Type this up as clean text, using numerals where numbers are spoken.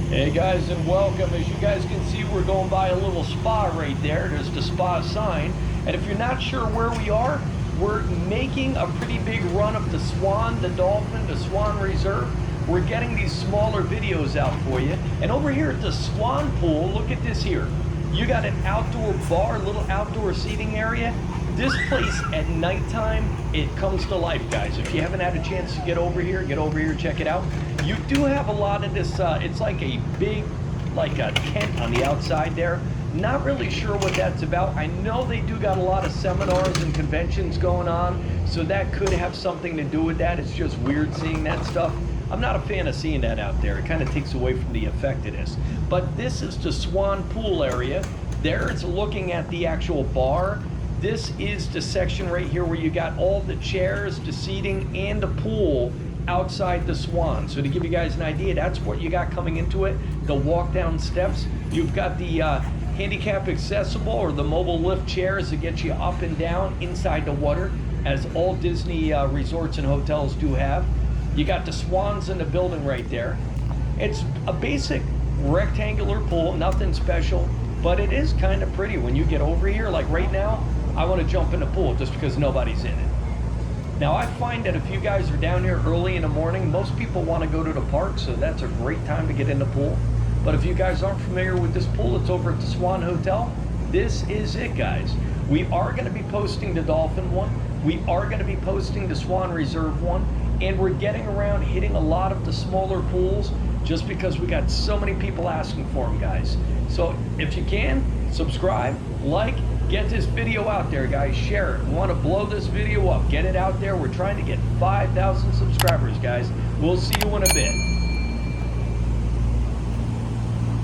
Hey guys, and welcome. As you guys can see, we're going by a little spa right there. There's the spa sign. And if you're not sure where we are, we're making a pretty big run of the Swan, the Dolphin, the Swan Resort. We're getting these smaller videos out for you. And over here at the Swan Pool, look at this here. You got an outdoor bar, a little outdoor seating area. This place at nighttime, it comes to life, guys. If you haven't had a chance to get over here, check it out. You do have a lot of this, it's like a big, like a tent on the outside there. Not really sure what that's about. I know they do got a lot of seminars and conventions going on, so that could have something to do with that. It's just weird seeing that stuff. I'm not a fan of seeing that out there. It kind of takes away from the effect of this. But this is the Swan Pool area. There it's looking at the actual bar. This is the section right here where you got all the chairs, the seating, and the pool outside the Swan. So to give you guys an idea, that's what you got coming into it. The walk down steps. You've got the handicap accessible or the mobile lift chairs that get you up and down inside the water, as all Disney resorts and hotels do have. You got the swans in the building right there. It's a basic rectangular pool, nothing special, but it is kind of pretty when you get over here. Like right now, I want to jump in the pool just because nobody's in it. Now I find that if you guys are down here early in the morning, most people want to go to the park, so that's a great time to get in the pool. But if you guys aren't familiar with this pool, it's over at the Swan Hotel. This is it, guys. We are going to be posting the Dolphin one. We are going to be posting the Swan Reserve one. And we're getting around hitting a lot of the smaller pools just because we got so many people asking for them, guys. So if you can, subscribe, like, get this video out there, guys. Share it. We want to blow this video up. Get it out there. We're trying to get 5,000 subscribers, guys. We'll see you in a bit.